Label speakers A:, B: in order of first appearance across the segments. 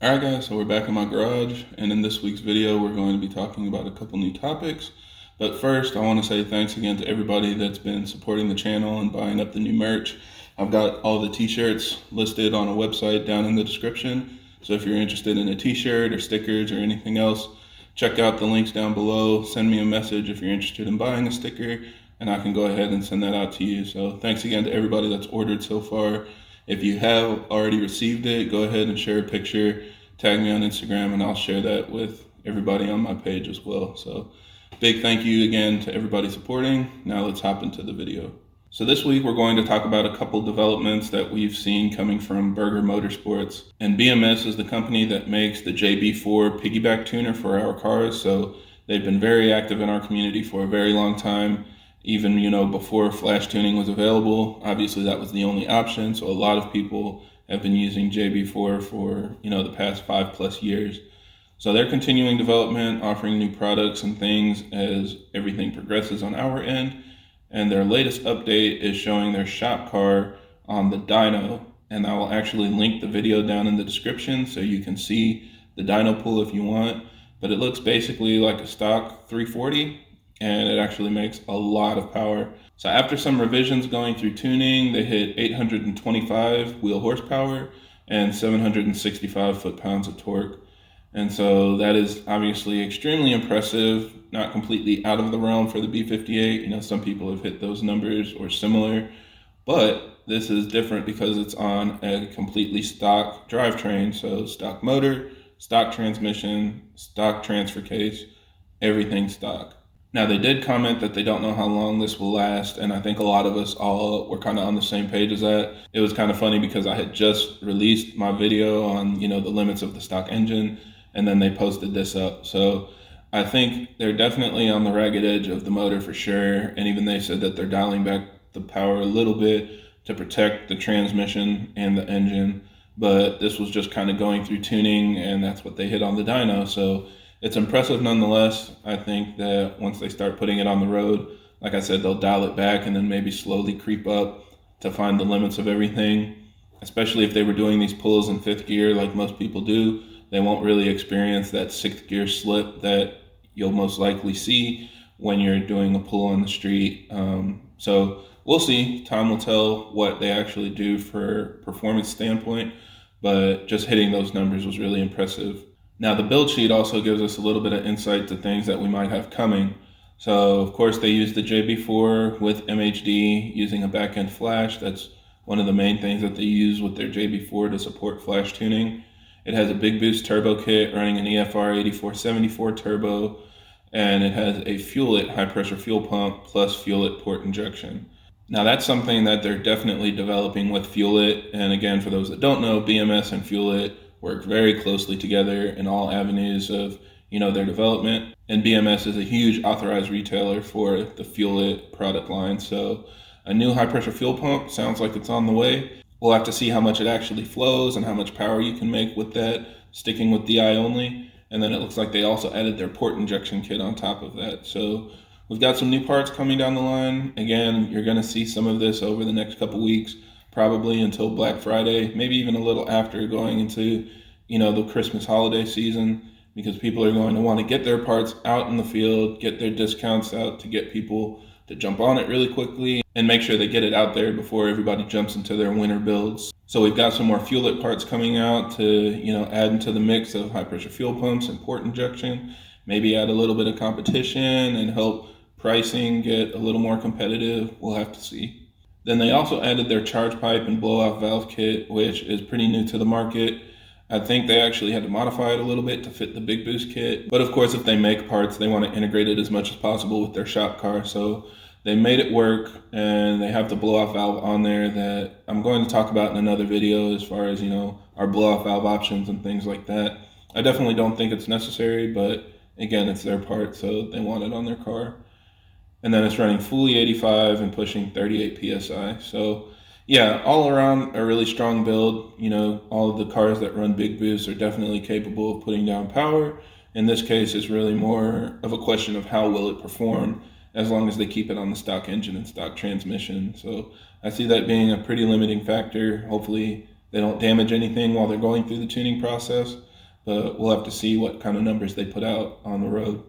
A: Alright guys, so we're back in my garage, and in this week's video we're going to be talking about a couple new topics. But first I want to say thanks again to everybody that's been supporting the channel and buying up the new merch. I've got all the t-shirts listed on a website down in the description, so if you're interested in a t-shirt or stickers or anything else, check out the links down below. Send me a message if you're interested in buying a sticker, and I can go ahead and send that out to you. So thanks again to everybody that's ordered so far. If you have already received it, go ahead and share a picture, tag me on Instagram, and I'll share that with everybody on my page as well. So big thank you again to everybody supporting. Now let's hop into the video. So this week we're going to talk about a couple developments that we've seen coming from Berger Motorsports. And BMS is the company that makes the JB4 piggyback tuner for our cars. So they've been very active in our community for a very long time. Even, before flash tuning was available, obviously that was the only option. So a lot of people have been using JB4 for, the past 5+ years. So they're continuing development, offering new products and things as everything progresses on our end. And their latest update is showing their shop car on the Dyno. And I will actually link the video down in the description so you can see the Dyno pull if you want. But it looks basically like a stock 340. And it actually makes a lot of power. So after some revisions going through tuning, they hit 825 wheel horsepower and 765 foot-pounds of torque. And so that is obviously extremely impressive, not completely out of the realm for the B58. Some people have hit those numbers or similar, but this is different because it's on a completely stock drivetrain. So stock motor, stock transmission, stock transfer case, everything stock. Now, they did comment that they don't know how long this will last, and I think a lot of us all were kind of on the same page as that. It was kind of funny because I had just released my video on, the limits of the stock engine, and then they posted this up. So I think they're definitely on the ragged edge of the motor for sure, and even they said that they're dialing back the power a little bit to protect the transmission and the engine, but this was just kind of going through tuning, and that's what they hit on the dyno. So it's impressive nonetheless. I think that once they start putting it on the road, like I said, they'll dial it back and then maybe slowly creep up to find the limits of everything. Especially if they were doing these pulls in 5th gear like most people do, they won't really experience that 6th gear slip that you'll most likely see when you're doing a pull on the street. So we'll see. Time will tell what they actually do for performance standpoint, but just hitting those numbers was really impressive. Now, the build sheet also gives us a little bit of insight to things that we might have coming. So, of course, they use the JB4 with MHD using a back-end flash. That's one of the main things that they use with their JB4 to support flash tuning. It has a big boost turbo kit running an EFR 8474 turbo, and it has a Fuel-It high-pressure fuel pump plus Fuel-It port injection. Now, that's something that they're definitely developing with Fuel-It. And again, for those that don't know, BMS and Fuel-It work very closely together in all avenues of their development, and BMS is a huge authorized retailer for the Fuel-It product line. So a new high pressure fuel pump sounds like it's on the way. We'll have to see how much it actually flows and how much power you can make with that, sticking with DI only. And then it looks like they also added their port injection kit on top of that. So we've got some new parts coming down the line. Again, you're going to see some of this over the next couple weeks, probably until Black Friday, maybe even a little after, going into, the Christmas holiday season, because people are going to want to get their parts out in the field, get their discounts out to get people to jump on it really quickly and make sure they get it out there before everybody jumps into their winter builds. So we've got some more Fuel-It parts coming out to, add into the mix of high pressure fuel pumps and port injection, maybe add a little bit of competition and help pricing get a little more competitive. We'll have to see. Then they also added their charge pipe and blow-off valve kit, which is pretty new to the market. I think they actually had to modify it a little bit to fit the big boost kit. But of course, if they make parts, they want to integrate it as much as possible with their shop car. So they made it work, and they have the blow-off valve on there that I'm going to talk about in another video as far as, our blow-off valve options and things like that. I definitely don't think it's necessary, but again, it's their part, so they want it on their car. And then it's running fully 85 and pushing 38 PSI. So yeah, all around a really strong build. All of the cars that run big boosts are definitely capable of putting down power. In this case, it's really more of a question of how will it perform as long as they keep it on the stock engine and stock transmission. So I see that being a pretty limiting factor. Hopefully they don't damage anything while they're going through the tuning process, but we'll have to see what kind of numbers they put out on the road.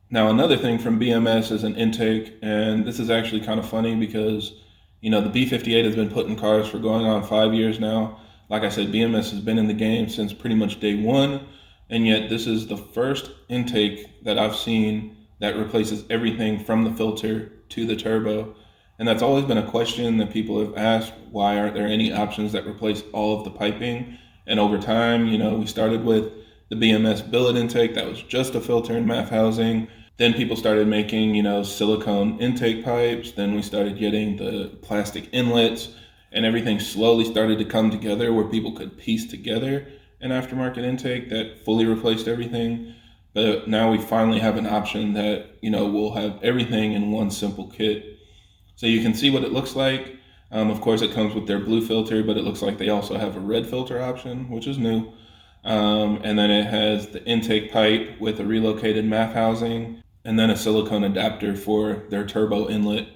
A: Now, another thing from BMS is an intake, and this is actually kind of funny because, the B58 has been put in cars for going on 5 years now. Like I said, BMS has been in the game since pretty much day one, and yet this is the first intake that I've seen that replaces everything from the filter to the turbo. And that's always been a question that people have asked, why aren't there any options that replace all of the piping? And over time, we started with the BMS billet intake that was just a filter and MAF housing. Then people started making, silicone intake pipes. Then we started getting the plastic inlets, and everything slowly started to come together where people could piece together an aftermarket intake that fully replaced everything. But now we finally have an option that, will have everything in one simple kit. So you can see what it looks like. Of course, it comes with their blue filter, but it looks like they also have a red filter option, which is new. And then it has the intake pipe with a relocated MAF housing, and then a silicone adapter for their turbo inlet.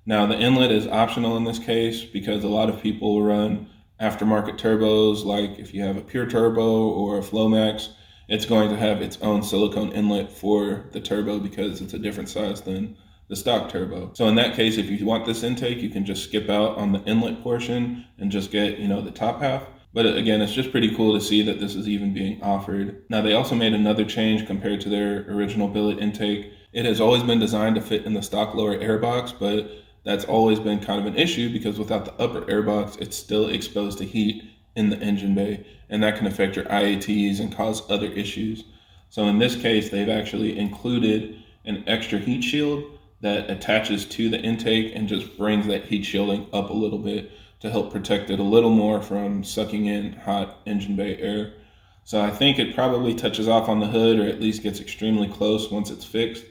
A: Now, the inlet is optional in this case because a lot of people run aftermarket turbos, like if you have a pure turbo or a Flowmax, it's going to have its own silicone inlet for the turbo because it's a different size than the stock turbo. So in that case, if you want this intake, you can just skip out on the inlet portion and just get, the top half. But again, it's just pretty cool to see that this is even being offered. Now, they also made another change compared to their original billet intake. It has always been designed to fit in the stock lower airbox, but that's always been kind of an issue because without the upper airbox, it's still exposed to heat in the engine bay, and that can affect your IATs and cause other issues. So in this case, they've actually included an extra heat shield that attaches to the intake and just brings that heat shielding up a little bit to help protect it a little more from sucking in hot engine bay air. So I think it probably touches off on the hood, or at least gets extremely close once it's fixed.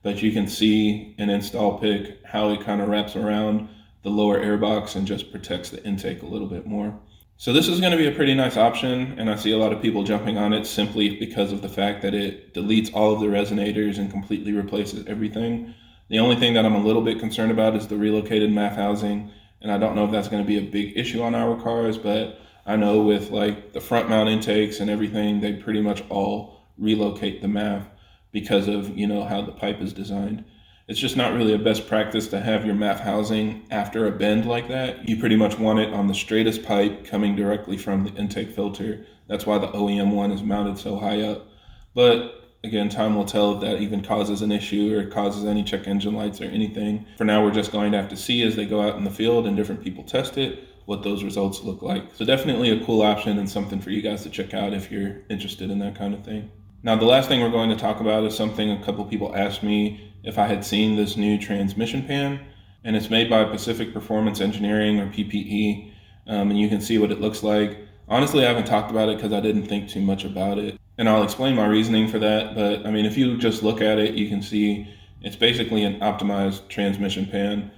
A: But you can see in install pic how it kind of wraps around the lower airbox and just protects the intake a little bit more. So this is going to be a pretty nice option, and I see a lot of people jumping on it simply because of the fact that it deletes all of the resonators and completely replaces everything. The only thing that I'm a little bit concerned about is the relocated MAF housing. And I don't know if that's going to be a big issue on our cars, but I know with like the front mount intakes and everything, they pretty much all relocate the MAF because of, how the pipe is designed. It's just not really a best practice to have your MAF housing after a bend like that. You pretty much want it on the straightest pipe coming directly from the intake filter. That's why the OEM one is mounted so high up. But again, time will tell if that even causes an issue or causes any check engine lights or anything. For now, we're just going to have to see as they go out in the field and different people test it, what those results look like. So definitely a cool option and something for you guys to check out if you're interested in that kind of thing. Now, the last thing we're going to talk about is something a couple people asked me if I had seen this new transmission pan, and it's made by Pacific Performance Engineering, or PPE, and you can see what it looks like. Honestly, I haven't talked about it because I didn't think too much about it. And I'll explain my reasoning for that, but if you just look at it, you can see it's basically an optimized transmission pan.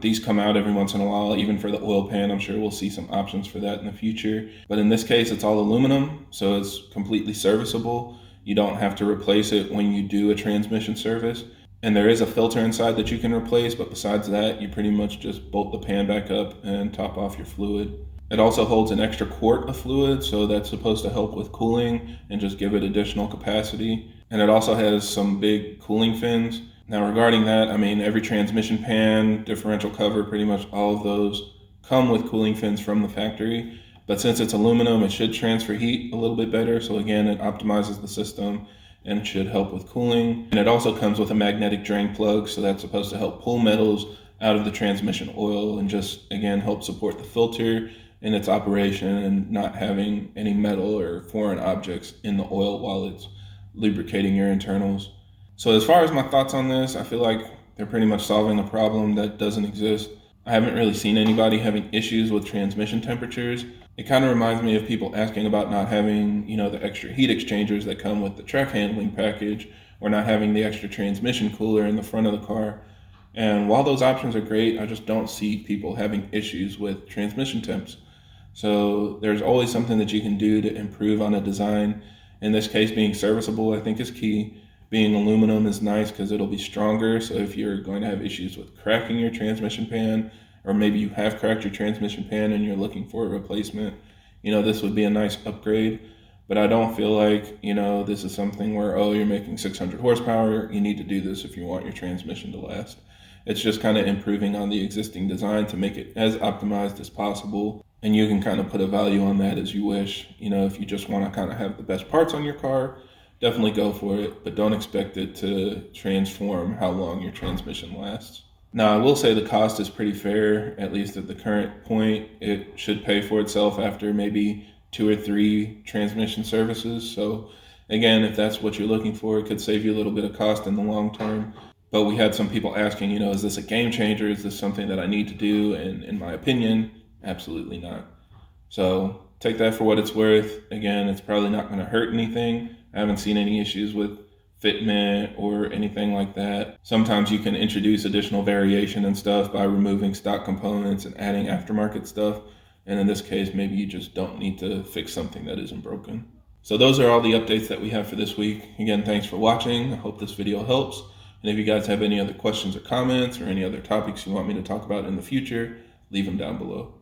A: These come out every once in a while, even for the oil pan. I'm sure we'll see some options for that in the future. But in this case, it's all aluminum, so it's completely serviceable. You don't have to replace it when you do a transmission service. And there is a filter inside that you can replace, but besides that, you pretty much just bolt the pan back up and top off your fluid. It also holds an extra quart of fluid, so that's supposed to help with cooling and just give it additional capacity. And it also has some big cooling fins. Now regarding that, every transmission pan, differential cover, pretty much all of those come with cooling fins from the factory. But since it's aluminum, it should transfer heat a little bit better. So again, it optimizes the system and it should help with cooling. And it also comes with a magnetic drain plug, so that's supposed to help pull metals out of the transmission oil and just, again, help support the filter in its operation and not having any metal or foreign objects in the oil while it's lubricating your internals. So as far as my thoughts on this, I feel like they're pretty much solving a problem that doesn't exist. I haven't really seen anybody having issues with transmission temperatures. It kind of reminds me of people asking about not having, the extra heat exchangers that come with the track handling package, or not having the extra transmission cooler in the front of the car. And while those options are great, I just don't see people having issues with transmission temps. So there's always something that you can do to improve on a design. In this case, being serviceable, I think, is key. Being aluminum is nice because it'll be stronger. So if you're going to have issues with cracking your transmission pan or maybe you have cracked your transmission pan and you're looking for a replacement, this would be a nice upgrade. But I don't feel like, this is something where, oh, you're making 600 horsepower, you need to do this if you want your transmission to last. It's just kind of improving on the existing design to make it as optimized as possible. And you can kind of put a value on that as you wish. If you just want to kind of have the best parts on your car, definitely go for it, but don't expect it to transform how long your transmission lasts. Now, I will say the cost is pretty fair, at least at the current point. It should pay for itself after maybe 2 or 3 transmission services. So again, if that's what you're looking for, it could save you a little bit of cost in the long term. But we had some people asking, is this a game changer? Is this something that I need to do? And in my opinion, absolutely not. So take that for what it's worth. Again, it's probably not going to hurt anything. I haven't seen any issues with fitment or anything like that. Sometimes you can introduce additional variation and stuff by removing stock components and adding aftermarket stuff. And in this case, maybe you just don't need to fix something that isn't broken. So those are all the updates that we have for this week. Again, thanks for watching. I hope this video helps. And if you guys have any other questions or comments or any other topics you want me to talk about in the future, leave them down below.